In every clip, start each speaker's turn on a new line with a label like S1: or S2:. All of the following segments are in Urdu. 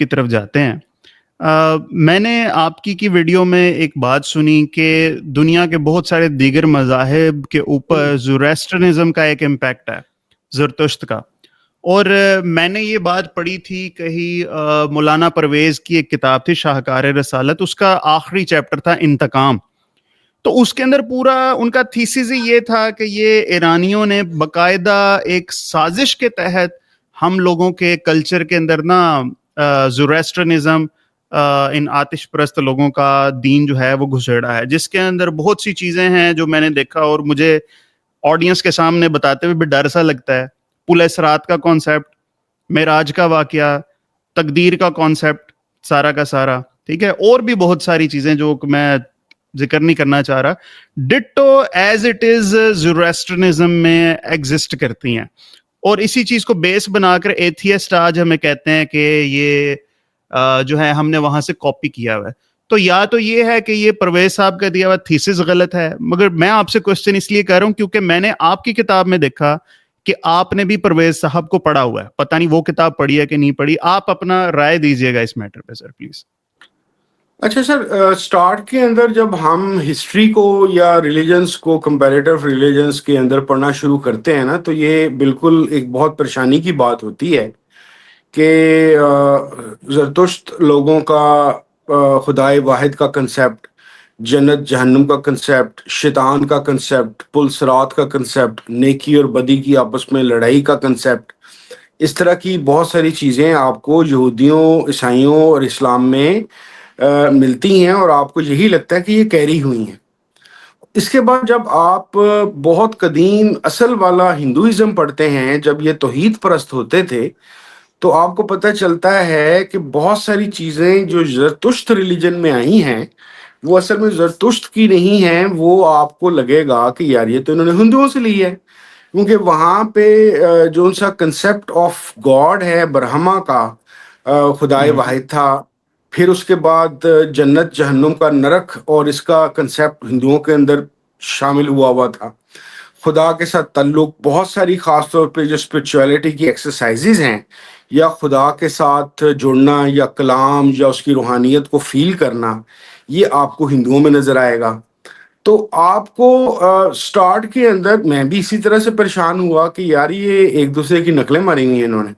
S1: کی طرف جاتے ہیں، میں نے آپ کی ویڈیو میں ایک بات سنی کہ دنیا کے بہت سارے دیگر مذاہب کے اوپر زوریسٹرنزم کا ایک امپیکٹ ہے، زرتشت کا. اور میں نے یہ بات پڑھی تھی کہیں مولانا پرویز کی ایک کتاب تھی شاہکار رسالت، اس کا آخری چیپٹر تھا انتقام. تو اس کے اندر پورا ان کا تھیسس ہی یہ تھا کہ یہ ایرانیوں نے باقاعدہ ایک سازش کے تحت ہم لوگوں کے کلچر کے اندر نا زوریسٹرنزم، ان آتش پرست لوگوں کا دین جو ہے وہ گھسیڑا ہے، جس کے اندر بہت سی چیزیں ہیں جو میں نے دیکھا اور مجھے آڈینس کے سامنے بتاتے ہوئے بھی ڈر سا لگتا ہے. پل اسرات کا کانسیپٹ، معراج کا واقعہ، تقدیر کا کانسیپٹ سارا کا سارا، ٹھیک ہے، اور بھی بہت ساری چیزیں جو میں ذکر نہیں کرنا چاہ رہا، ڈٹو ایز اٹ از زوریسٹرنزم میں ایگزسٹ کرتی ہیں. اور اسی چیز کو بیس بنا کر ایتھیسٹ آج ہمیں کہتے ہیں کہ یہ جو ہے ہم نے وہاں سے کاپی کیا ہوا ہے. تو یا تو یہ ہے کہ یہ پرویز صاحب کا دیا ہوا تھیسس غلط ہے، مگر میں آپ سے کوشچن اس لیے کر رہا ہوں کیونکہ میں نے آپ کی کتاب میں دیکھا کہ آپ نے بھی پرویز صاحب کو پڑھا ہوا ہے. پتہ نہیں وہ کتاب پڑھی ہے کہ نہیں پڑھی، آپ اپنا رائے دیجیے گا اس میٹر پہ سر پلیز.
S2: اچھا سر، سٹارٹ کے اندر جب ہم ہسٹری کو یا ریلیجنس کو کمپیریٹیو ریلیجنس کے اندر پڑھنا شروع کرتے ہیں نا، تو یہ بالکل ایک بہت پریشانی کی بات ہوتی ہے کہ زرتشت لوگوں کا خدائے واحد کا کنسیپٹ، جنت جہنم کا کنسیپٹ، شیطان کا کنسیپٹ، پل صراط کا کنسیپٹ، نیکی اور بدی کی آپس میں لڑائی کا کنسیپٹ، اس طرح کی بہت ساری چیزیں آپ کو یہودیوں، عیسائیوں اور اسلام میں ملتی ہیں، اور آپ کو یہی لگتا ہے کہ یہ کیری ہوئی ہیں. اس کے بعد جب آپ بہت قدیم اصل والا ہندوازم پڑھتے ہیں، جب یہ توحید پرست ہوتے تھے، تو آپ کو پتہ چلتا ہے کہ بہت ساری چیزیں جو زرتشت ریلیجن میں آئی ہیں وہ اصل میں زرتشت کی نہیں ہیں. وہ آپ کو لگے گا کہ یار یہ تو انہوں نے ہندوؤں سے لی ہے، کیونکہ وہاں پہ جو ان سا کنسیپٹ آف گاڈ ہے برہما کا، خدائے واحد تھا. پھر اس کے بعد جنت جہنم کا، نرک اور اس کا کنسیپٹ ہندوؤں کے اندر شامل ہوا تھا. خدا کے ساتھ تعلق، بہت ساری خاص طور پہ جو اسپرچویلٹی کی ایکسرسائزز ہیں، یا خدا کے ساتھ جڑنا، یا کلام، یا اس کی روحانیت کو فیل کرنا، یہ آپ کو ہندوؤں میں نظر آئے گا. تو آپ کو سٹارٹ کے اندر میں بھی اسی طرح سے پریشان ہوا کہ یار یہ ایک دوسرے کی نقلیں ماری ہوئی ہیں انہوں نے.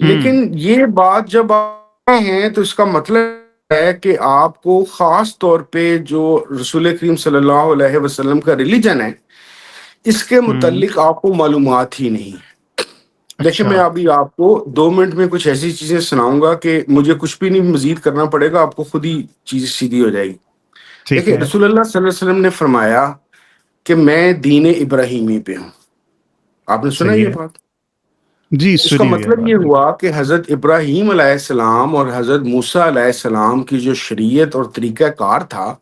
S2: لیکن یہ بات جب آتے ہیں تو اس کا مطلب ہے کہ آپ کو خاص طور پہ جو رسول کریم صلی اللہ علیہ وسلم کا ریلیجن ہے، اس کے متعلق آپ کو معلومات ہی نہیں ہے. دیکھیں، میں ابھی آپ کو 2 منٹ میں کچھ ایسی چیزیں سناؤں گا کہ مجھے کچھ بھی نہیں مزید کرنا پڑے گا، آپ کو خود ہی چیز سیدھی ہو جائے گی. دیکھیں، رسول اللہ صلی اللہ علیہ وسلم نے فرمایا کہ میں دین ابراہیمی پہ ہوں. آپ نے سنا یہ بات؟
S1: جی
S2: اس کا
S1: سنی ہوئی ہے
S2: مطلب
S1: بات.
S2: یہ ہوا کہ حضرت ابراہیم علیہ السلام اور حضرت موسیٰ علیہ السلام کی جو شریعت اور طریقہ کار تھا،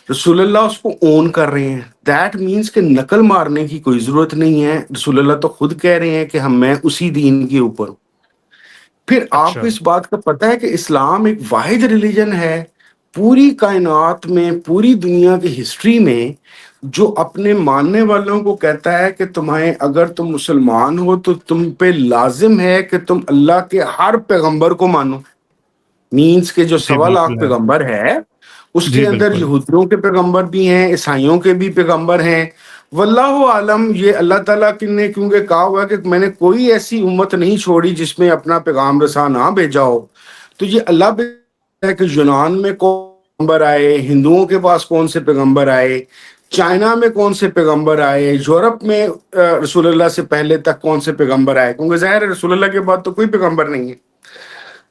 S2: رسول اللہ اس کو اون کر رہے ہیں. دیٹ مینس کہ نقل مارنے کی کوئی ضرورت نہیں ہے. رسول اللہ تو خود کہہ رہے ہیں کہ میں اسی دین کے اوپر ہوں. پھر آپ کو اس بات کا پتہ ہے کہ اسلام ایک واحد ریلیجن ہے پوری کائنات میں، پوری دنیا کی ہسٹری میں، جو اپنے ماننے والوں کو کہتا ہے کہ تمہیں، اگر تم مسلمان ہو تو تم پہ لازم ہے کہ تم اللہ کے ہر پیغمبر کو مانو. مینس کے جو 1.25 پیغمبر ہے، اس کے اندر یہودیوں کے پیغمبر بھی ہیں، عیسائیوں کے بھی پیغمبر ہیں. واللہ عالم، یہ اللہ تعالیٰ نے کیونکہ کہا ہوا کہ میں نے کوئی ایسی امت نہیں چھوڑی جس میں اپنا پیغام رساں نہ بھیجا ہو. تو یہ اللہ پہ ہے کہ یونان میں کون پیغمبر آئے، ہندوؤں کے پاس کون سے پیغمبر آئے، چائنا میں کون سے پیغمبر آئے، یورپ میں رسول اللہ سے پہلے تک کون سے پیغمبر آئے، کیونکہ ظاہر ہے رسول اللہ کے بعد تو کوئی پیغمبر نہیں ہے.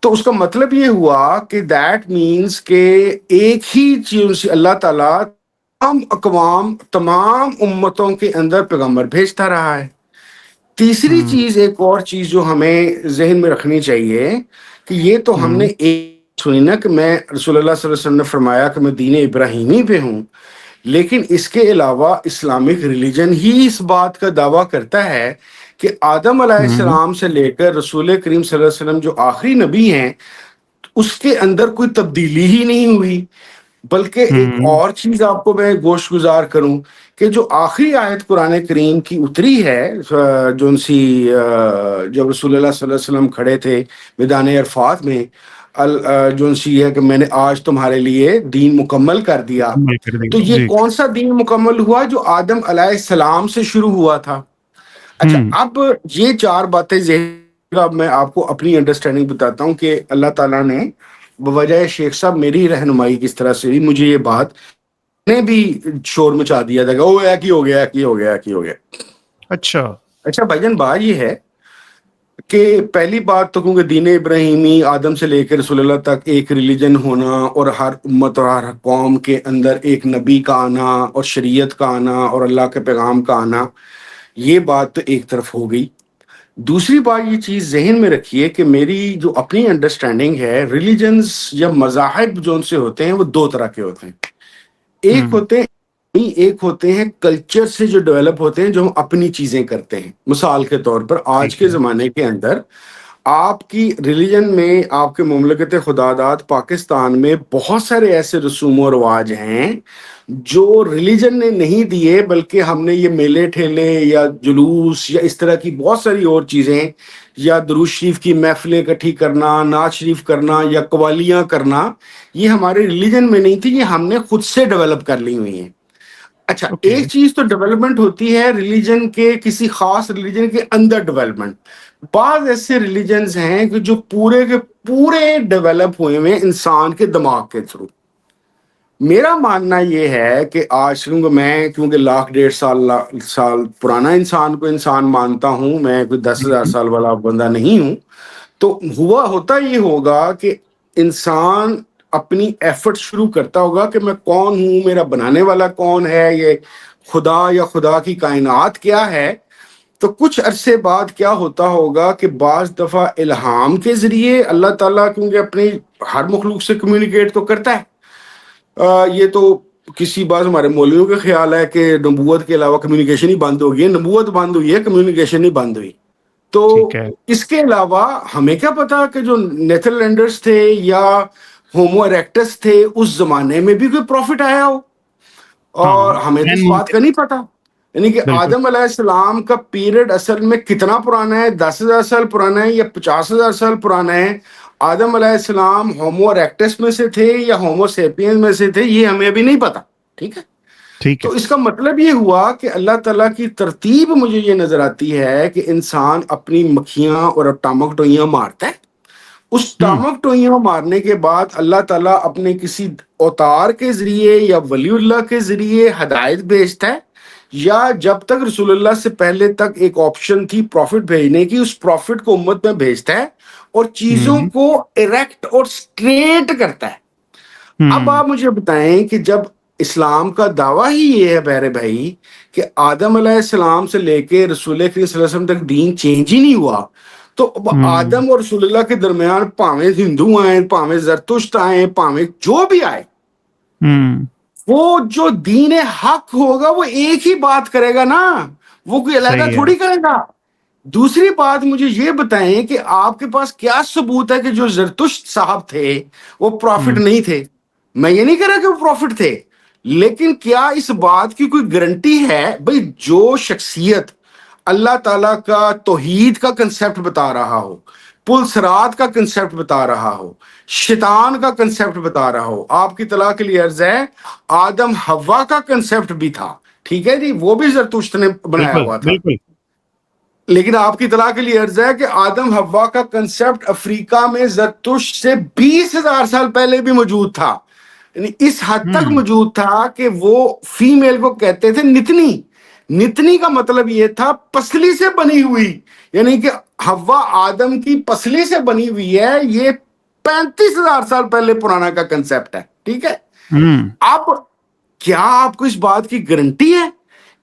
S2: تو اس کا مطلب یہ ہوا کہ دیٹ مینس کہ ایک ہی چیز سے اللہ تعالیٰ تمام اقوام، تمام امتوں کے اندر پیغمبر بھیجتا رہا ہے. تیسری چیز، ایک اور چیز جو ہمیں ذہن میں رکھنی چاہیے کہ یہ تو ہم نے ایک سنی نا کہ میں رسول اللہ صلی اللہ علیہ وسلم نے فرمایا کہ میں دین ابراہیمی پہ ہوں، لیکن اس کے علاوہ اسلامک ریلیجن ہی اس بات کا دعویٰ کرتا ہے کہ آدم علیہ السلام سے لے کر رسول کریم صلی اللہ علیہ وسلم جو آخری نبی ہیں، اس کے اندر کوئی تبدیلی ہی نہیں ہوئی. بلکہ ایک اور چیز آپ کو میں گوش گزار کروں کہ جو آخری آیت قرآن کریم کی اتری ہے، جو ان سی جب رسول اللہ صلی اللہ علیہ وسلم کھڑے تھے میدان عرفات میں، جو سی ہے کہ میں نے آج تمہارے لیے دین مکمل کر دیا.
S1: مکمل کر دی.
S2: تو یہ
S1: جی.
S2: کون سا دین مکمل ہوا؟ جو آدم علیہ السلام سے شروع ہوا تھا. اچھا، اب یہ 4 باتیں ذہن، اب میں آپ کو اپنی انڈرسٹینڈنگ بتاتا ہوں کہ اللہ تعالیٰ نے بوجہ شیخ صاحب میری رہنمائی کس طرح سے ہوئی. مجھے یہ بات نے بھی شور مچا دیا تھا کہ وہ ایک ہی ہو گیا، ایک ہی ہو گیا، ایک ہی ہو گیا. اچھا بھائی جان، بات یہ ہے کہ پہلی بات تو کیونکہ دین ابراہیمی آدم سے لے کے رسول اللہ تک ایک ریلیجن ہونا، اور ہر امت اور ہر قوم کے اندر ایک نبی کا آنا اور شریعت کا آنا اور اللہ کے پیغام کا آنا، یہ بات تو ایک طرف ہو گئی. دوسری بات یہ چیز ذہن میں رکھیے کہ میری جو اپنی انڈرسٹینڈنگ ہے، ریلیجنز یا مذاہب جو ان سے ہوتے ہیں وہ 2 طرح کے ہوتے ہیں. ایک ہوتے ہیں کلچر سے جو ڈیولپ ہوتے ہیں، جو ہم اپنی چیزیں کرتے ہیں. مثال کے طور پر آج کے زمانے کے اندر آپ کی ریلیجن میں، آپ کے مملکت خداداد پاکستان میں بہت سارے ایسے رسوم و رواج ہیں جو ریلیجن نے نہیں دیے، بلکہ ہم نے یہ میلے ٹھیلے یا جلوس یا اس طرح کی بہت ساری اور چیزیں، یا درود شریف کی محفلیں اکٹھی کرنا، نعت شریف کرنا یا قوالیاں کرنا، یہ ہمارے ریلیجن میں نہیں تھی، یہ ہم نے خود سے ڈیولپ کر لی ہوئی ہیں. اچھا، ایک چیز تو ڈیولپمنٹ ہوتی ہے ریلیجن کے، کسی خاص ریلیجن کے اندر ڈیولپمنٹ. بعض ایسے ریلیجنز ہیں کہ جو پورے کے پورے ڈیولپ ہوئے ہوئے انسان کے دماغ کے تھرو. میرا ماننا یہ ہے کہ آج میں کیونکہ 1,50,000 پرانا انسان کو انسان مانتا ہوں، میں کوئی 10,000 سال والا بندہ نہیں ہوں. تو ہوتا یہ ہوگا کہ انسان اپنی ایفرٹ شروع کرتا ہوگا کہ میں کون ہوں، میرا بنانے والا کون ہے، یہ خدا یا خدا کی کائنات کیا ہے. تو کچھ عرصے بعد کیا ہوتا ہوگا کہ بعض دفعہ الہام کے ذریعے اللہ تعالیٰ، کیونکہ اپنی ہر مخلوق سے کمیونیکیٹ تو کرتا ہے. یہ تو کسی بعض ہمارے مولویوں کا خیال ہے کہ نبوت کے علاوہ کمیونیکیشن ہی بند ہو گئی ہے. نبوت بند ہوئی ہے، کمیونیکیشن ہی بند ہوئی. تو اس کے علاوہ ہمیں کیا پتا کہ جو نیدرلینڈرز تھے یا ہومو اریکٹس تھے، اس زمانے میں بھی کوئی پروفٹ آیا ہو، اور ہمیں تو اس بات کا نہیں پتا. یعنی کہ آدم علیہ السلام کا پیریڈ اصل میں کتنا پرانا ہے، 10,000 سال پرانا ہے یا 50,000 سال پرانا ہے. آدم علیہ السلام ہومو اریکٹس میں سے تھے یا ہومو سیپینز میں سے تھے، یہ ہمیں ابھی نہیں پتا. ٹھیک ہے، تو اس کا مطلب یہ ہوا کہ اللہ تعالیٰ کی ترتیب مجھے یہ نظر آتی ہے کہ انسان اپنی مکھیاں اور ٹامک ٹوئیاں مارتا ہے. اس ٹامک ٹوئیاں مارنے کے بعد اللہ تعالیٰ اپنے کسی اوتار کے ذریعے یا ولی اللہ کے ذریعے ہدایت بھیجتا ہے، یا جب تک رسول اللہ سے پہلے تک ایک آپشن تھی پروفٹ بھیجنے کی، اس پروفٹ کو امت میں بھیجتا ہے اور چیزوں کو ایریکٹ اور سٹریٹ کرتا ہے. اب آپ مجھے بتائیں کہ جب اسلام کا دعویٰ ہی یہ ہے پیارے بھائی کہ آدم علیہ السلام سے لے کے رسول کریم صلی اللہ علیہ وسلم تک دین چینج ہی نہیں ہوا، تو آدم اور رسول اللہ کے درمیان پاویں ہندو آئیں، پاویں زرتشت آئیں، پاویں جو بھی آئے، وہ جو دین حق ہوگا وہ ایک ہی بات کرے گا نا، وہ کوئی علیحدہ تھوڑی کرے گا. دوسری بات مجھے یہ بتائیں کہ آپ کے پاس کیا ثبوت ہے کہ جو زرتشت صاحب تھے وہ پروفٹ نہیں تھے؟ میں یہ نہیں کہہ رہا کہ وہ پروفٹ تھے، لیکن کیا اس بات کی کوئی گارنٹی ہے؟ بھئی جو شخصیت اللہ تعالیٰ کا توحید کا کنسیپٹ بتا رہا ہو، پل صراط کا کنسیپٹ بتا رہا ہو، شیطان کا کنسیپٹ بتا رہا ہو. آپ کی اطلاع کے لیے عرض ہے، آدم حوا کا کنسیپٹ بھی تھا، ٹھیک ہے جی، وہ بھی زرتشت نے بنایا ہوا تھا. لیکن آپ کی اطلاع کے لیے عرض ہے کہ آدم حوا کا کنسیپٹ افریقہ میں زرتشت سے 20,000 سال پہلے بھی موجود تھا. یعنی اس حد تک موجود تھا کہ وہ فیمیل کو کہتے تھے نتنی. نتنی کا مطلب یہ تھا پسلی سے بنی ہوئی، یعنی کہ حوا آدم کی پسلی سے بنی ہوئی ہے. یہ 35,000 سال پہلے پرانا کا کنسیپٹ ہے. ٹھیک ہے، اب کیا آپ کو اس بات کی گارنٹی ہے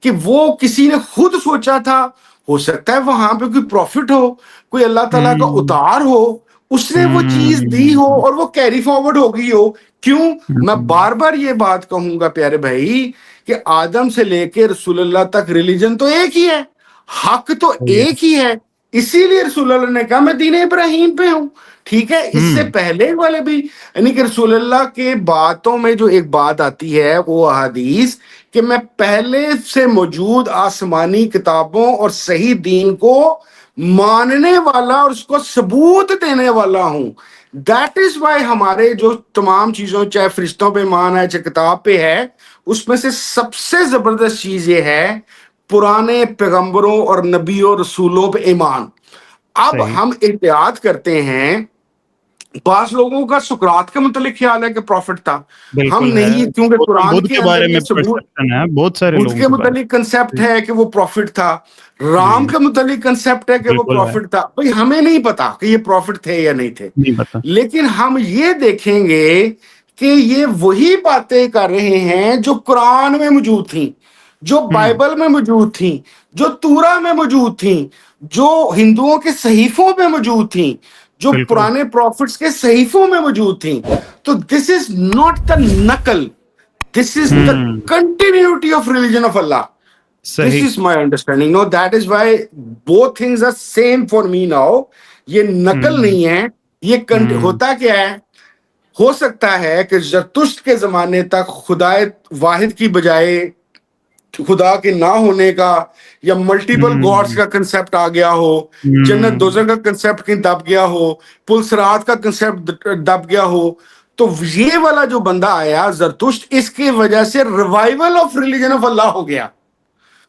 S2: کہ وہ کسی نے خود سوچا تھا؟ ہو سکتا ہے وہاں پہ کوئی پروفٹ ہو، کوئی اللہ تعالیٰ کا اتار ہو، اس نے وہ چیز دی ہو اور وہ کیری فارورڈ ہو گئی ہو. کیوں؟ میں بار بار یہ بات کہوں گا پیارے بھائی کہ آدم سے لے کے رسول اللہ تک ریلیجن تو ایک ہی ہے، حق تو ایک ہی ہے. اسی لیے رسول اللہ نے کہا میں دین ابراہیم پہ ہوں. ٹھیک ہے، اس سے پہلے والے بھی، یعنی کہ رسول اللہ کے باتوں میں جو ایک بات آتی ہے وہ حدیث کہ میں پہلے سے موجود آسمانی کتابوں اور صحیح دین کو ماننے والا اور اس کو ثبوت دینے والا ہوں. دیٹ از وائی ہمارے جو تمام چیزوں چاہے فرشتوں پہ ایمان ہے چاہے کتاب پہ ہے اس میں سے سب سے زبردست چیز یہ ہے پرانے پیغمبروں اور نبیوں رسولوں پہ ایمان. اب
S1: صحیح.
S2: ہم احتیاط کرتے ہیں. بعض لوگوں کا سقراط کے متعلق خیال ہے کہ پروفٹ تھا. ہم
S1: بالکل ہے.
S2: نہیں, کیونکہ
S1: گوتم
S2: قرآن
S1: بدھ
S2: کے
S1: کے
S2: اندر
S1: بارے
S2: یہ
S1: میں
S2: ثبوت.
S1: پرسپشن ہے بہت سارے
S2: بدھ
S1: لوگوں
S2: کے
S1: کے بارے
S2: متعلق کنسپٹ
S1: میں.
S2: ہے کہ وہ پروفٹ تھا.
S1: جی
S2: رام کے متعلق کنسپٹ ہے کہ وہ
S1: بالکل ہے.
S2: پروفٹ تھا. بھائی ہمیں نہیں پتا کہ یہ پروفٹ تھے یا نہیں تھے,
S1: نہیں پتا.
S2: لیکن ہم یہ دیکھیں گے کہ یہ وہی باتیں کر رہے ہیں جو قرآن میں موجود تھیں, جو بائبل میں موجود تھیں, جو تورا میں موجود تھیں, جو ہندوؤں کے صحیفوں میں موجود تھیں, جو
S1: بالکل.
S2: پرانے پروفٹس کے صحیفوں میں موجود تھیں. تو دس از ناٹ دا نقل, this is the continuity of religion of Allah. This
S1: صحیح.
S2: is my understanding. No, that is why both things are same for me now. یہ نقل نہیں ہے, یہ ہوتا کیا ہے, ہو سکتا ہے کہ زرتشت کے زمانے تک خدا واحد کی بجائے خدا کے نہ ہونے کا یا ملٹیپل گاڈس کا کنسپٹ آ گیا ہو, جنت دوزخ کا کنسپٹ کہیں دب گیا ہو, پل صراط کا کنسپٹ دب گیا ہو. تو یہ والا جو بندہ آیا زرتشت, اس کی وجہ سے ریوائول آف ریلیجن آف اللہ ہو گیا.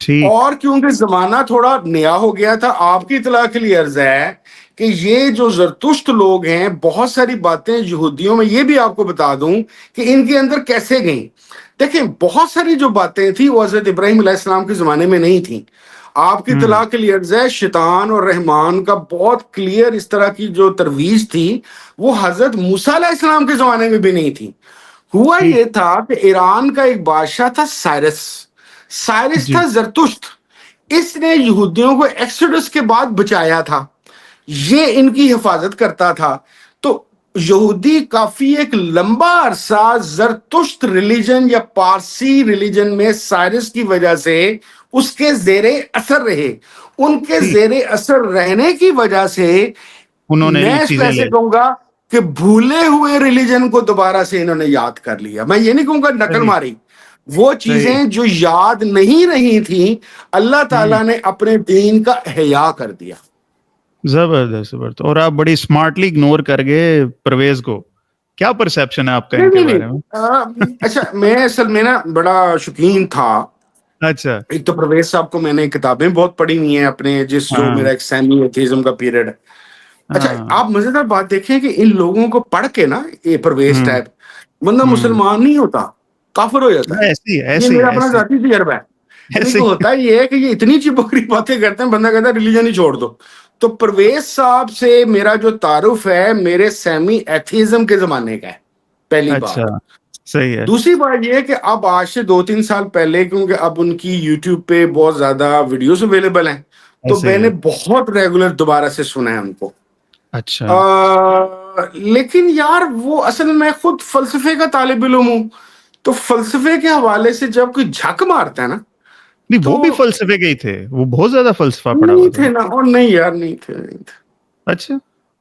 S1: ٹھیک.
S2: اور کیونکہ زمانہ تھوڑا نیا ہو گیا تھا, آپ کی اطلاع کے لیے عرض ہے کہ یہ جو زرتشت لوگ ہیں, بہت ساری باتیں یہودیوں میں یہ بھی آپ کو بتا دوں کہ ان کے اندر کیسے گئیں. دیکھیں بہت ساری جو باتیں تھیں وہ حضرت ابراہیم علیہ السلام کے زمانے میں نہیں تھیں. آپ کی اطلاع کے لیے عرض ہے شیطان اور رحمان کا بہت کلیئر اس طرح کی جو ترویج تھی وہ حضرت موسیٰ علیہ السلام کے زمانے میں بھی نہیں تھی. ہوا
S1: ٹھیک.
S2: یہ تھا کہ ایران کا ایک بادشاہ تھا سائرس
S1: جی.
S2: تھا زرتشت. اس نے یہودیوں کو ایکسوڈس کے بعد بچایا تھا, یہ ان کی حفاظت کرتا تھا. تو یہودی کافی ایک لمبا عرصہ زرتشت ریلیجن یا پارسی ریلیجن میں سائرس کی وجہ سے اس کے زیر اثر رہے. ان کے
S1: ٹھیک.
S2: زیر اثر رہنے کی وجہ سے
S1: انہوں نے
S2: میں
S1: یہ
S2: اس کو
S1: چیزیں
S2: ایسے
S1: لے.
S2: کہوں گا کہ بھولے ہوئے ریلیجن کو دوبارہ سے انہوں نے یاد کر لیا. میں یہ نہیں کہوں گا نقل
S1: صحیح.
S2: ماری, وہ چیزیں
S1: صحیح.
S2: جو یاد نہیں رہی تھیں اللہ تعالیٰ نے اپنے دین کا احیاء کر دیا.
S1: زبردست زبردست. اور آپ بڑی اسمارٹلی اگنور کر گئے پرویز کو. کیا پرسپشن ہے آپ کا ان کے
S2: نہیں
S1: بارے میں؟
S2: اچھا, میں اصل میں نا بڑا شوقین تھا.
S1: اچھا.
S2: ایک تو پرویز صاحب کو میں نے کتابیں بہت پڑھی ہوئی ہیں اپنے, جو
S1: ہاں
S2: میرا ایک سیمی ایتھیزم کا پیریڈ. اچھا
S1: ہاں.
S2: آپ مزیدار بات دیکھیں کہ ان لوگوں کو پڑھ کے نا یہ پرویز ٹائپ بندہ
S1: ہوں.
S2: مسلمان نہیں ہوتا, کافر ہو جاتا ہے.
S1: ایسی
S2: یہ
S1: ایسی
S2: میرا اپنا
S1: ایسی
S2: ذاتی تجربہ ہے. یعنی کہ
S1: ایسی.
S2: ہوتا یہ ہے کہ یہ اتنی چپکری باتیں کرتے ہیں بندہ کہتا ہے ریلیجن ہی چھوڑ دو. تو پرویز صاحب سے میرا جو تعارف ہے میرے سیمی ایتھیزم کے زمانے کا ہے, پہلی
S1: اچھا.
S2: بات.
S1: صحیح ہے.
S2: دوسری بات یہ ہے کہ اب آج سے 2-3 سال پہلے, کیونکہ اب ان کی یوٹیوب پہ بہت زیادہ ویڈیوز اویلیبل ہیں, تو
S1: ایسے
S2: میں
S1: ہی
S2: نے
S1: ہے.
S2: بہت ریگولر دوبارہ سے سنا ہے ان کو.
S1: اچھا.
S2: لیکن یار وہ اصل میں خود فلسفے کا طالب علم ہوں, تو فلسفے کے حوالے سے جب کوئی جھک مارتا ہے نا,
S1: نہیں
S2: تو
S1: وہ بھی فلسفے کے ہی تھے, وہ بہت زیادہ فلسفہ پڑا ہوا
S2: نہیں
S1: تھا.
S2: تھے نا. اور نہیں یار, نہیں تھے.
S1: اچھا.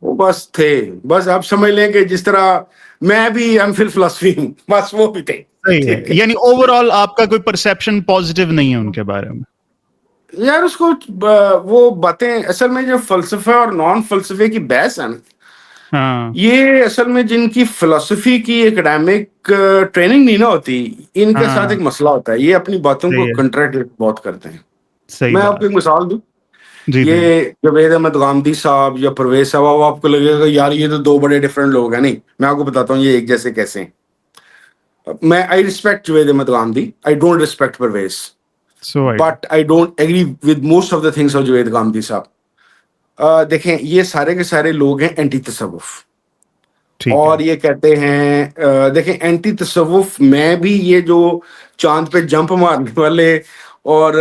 S2: وہ بس تھے, بس آپ سمجھ لیں کہ جس طرح میں بھی ایم فل فلسفی ہوں, بس وہ بھی تھے.
S1: صحیح ہے.
S2: ٹھیک ہے
S1: یعنی اوور آل آپ کا کوئی پرسپشن پازیٹیو نہیں ہے ان کے بارے میں.
S2: یار, اس کو وہ باتیں اصل میں جو فلسفہ اور نان فلسفے کی بحث ہے نا,
S1: ہاں.
S2: یہ اصل میں جن کی فلسفی کی اکیڈیمک ٹریننگ نہیں نہ ہوتی, ان کے ساتھ
S1: ہاں.
S2: ایک مسئلہ ہوتا ہے, یہ اپنی باتوں کو
S1: صحیح ہے.
S2: کنٹریڈکٹ بہت کرتے ہیں.
S1: صحیح
S2: میں آپ کو
S1: بات.
S2: ایک مثال دوں,
S1: جی دیں.
S2: یہ جوید احمد غامدی صاحب یا پرویز صاحب, وہ آپ کو لگے گا یار یہ تو دو بڑے ڈفرینٹ لوگ ہیں. نہیں, میں آپ کو بتاتا ہوں یہ ایک جیسے کیسے ہیں. میں I respect Javed Ahmad Ghamidi, I don't respect Parvez,
S1: so I do.
S2: But I don't agree with most of the things of Javed Ghamidi صاحب. دیکھیں یہ سارے کے سارے لوگ ہیں اینٹی تصوف,
S1: ٹھیک ہے.
S2: اور یہ کہتے ہیں دیکھیں اینٹی تصوف میں بھی یہ جو چاند پہ جمپ مارنے والے اور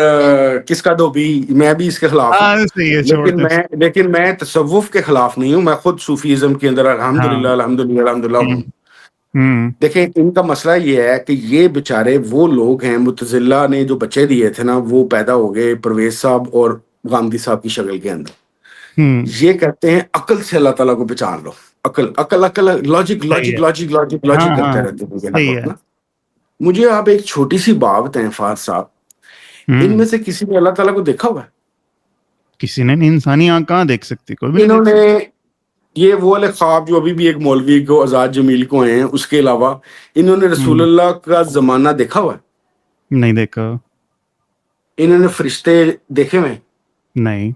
S2: کس کا دھوبی, میں بھی اس کے خلاف ہوں.
S1: ہاں صحیح ہے, چھوڑ دیں.
S2: لیکن میں تصوف کے خلاف نہیں ہوں, میں خود صوفیزم کے اندر
S1: ہاں.
S2: الحمدللہ ہوں.
S1: ہوں.
S2: دیکھیں ان کا مسئلہ یہ ہے کہ یہ بےچارے وہ لوگ ہیں, معتزلہ نے جو بچے دیے تھے نا وہ پیدا ہو گئے پرویز صاحب اور غامدی صاحب کی شکل کے اندر. یہ کہتے ہیں عقل سے اللہ تعالیٰ کو پہچان لو, عقل عقل عقل, لاجک
S1: صحیح
S2: لاجک
S1: ہے.
S2: لاجک لاجک
S1: ہاں
S2: لاجک
S1: ہاں
S2: کرتے رہتے ہیں یہ ہر
S1: صحیح
S2: وقت
S1: ہے.
S2: نا. مجھے آپ ایک چھوٹی سی بات بتائیں فاض صاحب, ان میں سے کسی نے اللہ تعالیٰ کو دیکھا ہوا ہے؟
S1: کسی نے نہیں, انسانی آنکھ کہاں دیکھ سکتی, کوئی بھی نہیں
S2: انہوں
S1: دیکھ
S2: نے
S1: سکتا.
S2: یہ وہ والے خواب جو ابھی بھی ایک مولوی کو آزاد جمیل کو ہیں، اس کے علاوہ انہوں نے رسول اللہ کا زمانہ دیکھا ہوا ہے؟
S1: نہیں دیکھا.
S2: انہوں نے فرشتے دیکھے ہوئے ہیں؟
S1: نہیں.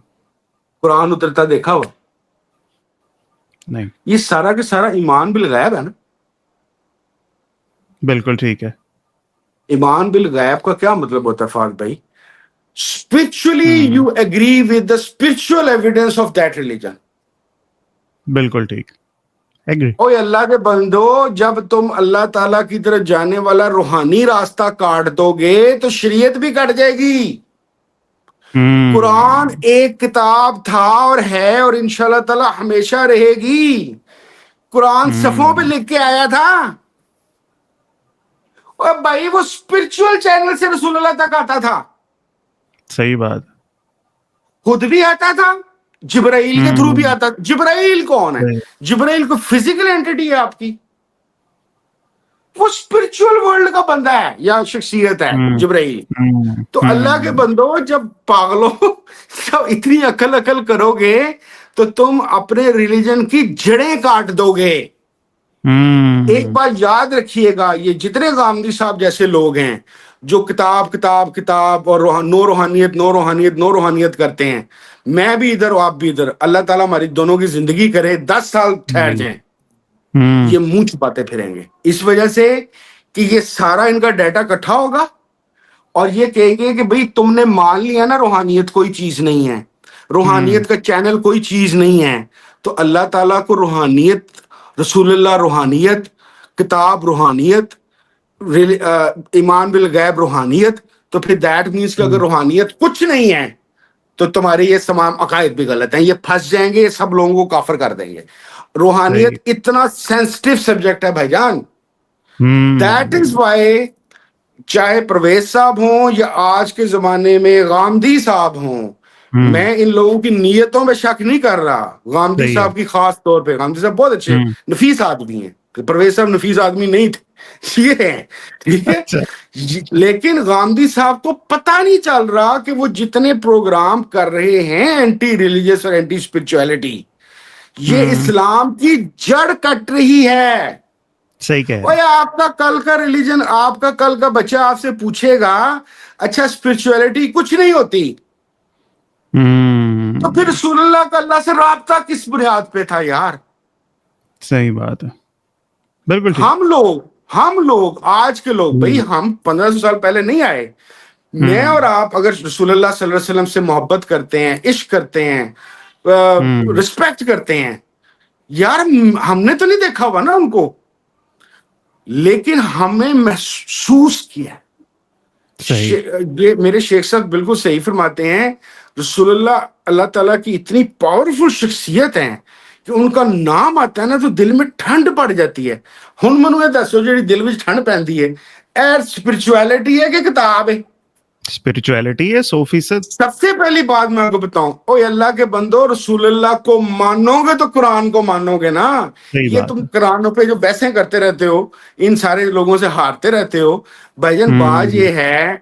S2: قرآن اترتا دیکھا ہوا ہے؟
S1: نہیں.
S2: یہ سارا کے سارا ایمان بالغیب ہے نا.
S1: بالکل ٹھیک ہے.
S2: ایمان بالغیب کا کیا مطلب ہوتا ہے فاض بھائی؟ spiritually you agree with the spiritual evidence of that religion.
S1: بالکل ٹھیک. ایگری.
S2: اوے اللہ کے بندو، جب تم اللہ تعالیٰ کی طرف جانے والا روحانی راستہ کاٹ دو گے تو شریعت بھی کٹ جائے گی. قرآن ایک کتاب تھا اور ہے اور انشاءاللہ تعالیٰ ہمیشہ رہے گی. قرآن صفوں پہ لکھ کے آیا تھا. اور بھائی وہ اسپرچل چینل سے رسول اللہ تک آتا تھا.
S1: صحیح بات.
S2: خود بھی آتا تھا، جبرائیل کے تھرو بھی آتا. جبرائیل کون ہے؟ جبرائیل کو فزیکل اینٹی ہے آپ کی، وہ اسپرچل ورلڈ کا بندہ ہے یا شخصیت ہے جبرائیل. تو اللہ کے بندو، جب پاگلوں جب اتنی عقل کرو گے تو تم اپنے ریلیجن کی جڑیں کاٹ دو گے. ایک بات یاد رکھیے گا، یہ جتنے غامدی صاحب جیسے لوگ ہیں جو کتاب اور نو روحانیت کرتے ہیں، میں بھی ادھر اور آپ بھی ادھر، اللہ تعالیٰ ہماری دونوں کی زندگی کرے 10 سال ٹھہر جائیں، یہ منہ چھپاتے پھریں گے اس وجہ سے کہ یہ سارا ان کا ڈیٹا اکٹھا ہوگا اور یہ کہیں گے کہ بھئی تم نے مان لیا نا روحانیت کوئی چیز نہیں ہے، روحانیت کا چینل کوئی چیز نہیں ہے. تو اللہ تعالیٰ کو روحانیت، رسول اللہ روحانیت، کتاب روحانیت، ایمان بالغیب روحانیت، تو پھر دیٹ مینس کہ اگر روحانیت کچھ نہیں ہے تو تمہارے یہ تمام عقائد بھی غلط ہیں، یہ پھنس جائیں گے، یہ سب لوگوں کو کافر کر دیں گے. روحانیت اتنا سینسٹیو سبجیکٹ ہے بھائی جان. دیٹ از وائی چاہے پرویز صاحب ہوں یا آج کے زمانے میں غامدی صاحب ہوں، میں ان لوگوں کی نیتوں میں شک نہیں کر رہا. غامدی صاحب کی خاص طور پہ، غامدی صاحب بہت اچھے نفیس آدمی ہیں، پرویز صاحب نفیس آدمی نہیں تھے، یہ ہیں، ٹھیک ہے. لیکن غامدی صاحب کو پتہ نہیں چل رہا کہ وہ جتنے پروگرام کر رہے ہیں اینٹی ریلیجس اور اینٹی اسپرچویلٹی، یہ اسلام کی جڑ کٹ رہی ہے.
S1: صحیح کہہ
S2: اوے آپ کا کل کا ریلیجن، آپ کا کل کا بچہ آپ سے پوچھے گا اچھا اسپرچویلٹی کچھ نہیں ہوتی، تو پھر رسول اللہ کا اللہ سے رابطہ کس بنیاد پہ تھا یار؟
S1: صحیح بات ہے. بالکل ٹھیک.
S2: ہم لوگ آج کے لوگ، بھئی ہم 1500 سال پہلے نہیں آئے. میں اور آپ اگر رسول اللہ صلی اللہ علیہ وسلم سے محبت کرتے ہیں، عشق کرتے ہیں، رسپیکٹ کرتے ہیں، یار ہم نے تو نہیں دیکھا ہوا نا ان کو، لیکن ہمیں محسوس کیا. میرے شیخ صاحب بالکل صحیح فرماتے ہیں، رسول اللہ اللہ تعالیٰ کی اتنی پاورفل شخصیت ہیں کہ ان کا نام آتا ہے نا تو دل میں ٹھنڈ پڑ جاتی ہے. ہن منو یہ دسو جی دل میں ٹھنڈ پیندی ہے، اے اسپرچویلٹی ہے کہ کتاب ہے؟
S1: اسپرچویلٹی ہے 100%.
S2: سب سے پہلی بات میں آپ کو بتاؤں، اوے اللہ کے بندو، رسول اللہ کو مانو گے تو قرآن کو مانو گے نا. یہ تم قرآن پہ جو بحثیں کرتے رہتے ہو، ان سارے لوگوں سے ہارتے رہتے ہو. بھائی جان بات یہ ہے،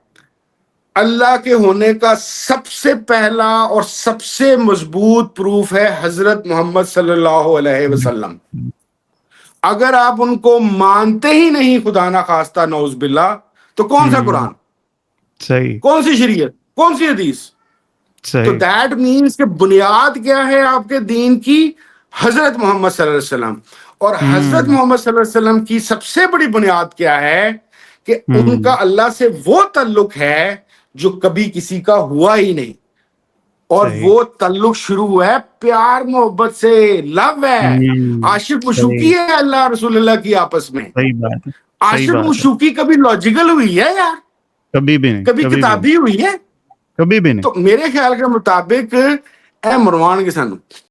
S2: اللہ کے ہونے کا سب سے پہلا اور سب سے مضبوط پروف ہے حضرت محمد صلی اللہ علیہ وسلم. اگر آپ ان کو مانتے ہی نہیں، خدا نہ خواستہ نعوذ باللہ، تو کون سا قرآن،
S1: صحیح،
S2: کون سی شریعت، کون سی حدیث؟ تو دیٹ مینس کہ بنیاد کیا ہے آپ کے دین کی؟ حضرت محمد صلی اللہ علیہ وسلم. اور حضرت محمد صلی اللہ علیہ وسلم کی سب سے بڑی بنیاد کیا ہے کہ ان کا اللہ سے وہ تعلق ہے جو کبھی کسی کا ہوا ہی نہیں، اور وہ تعلق شروع ہوا ہے پیار محبت سے، لو ہے، عاشق مشوقی ہے اللہ رسول اللہ کی آپس میں. عاشق مشوقی کبھی لاجیکل ہوئی ہے یار؟
S1: کبھی بھی نہیں.
S2: کبھی کتابی ہوئی ہے؟
S1: کبھی بھی نہیں.
S2: تو میرے خیال کے مطابق اے مروان کے سانو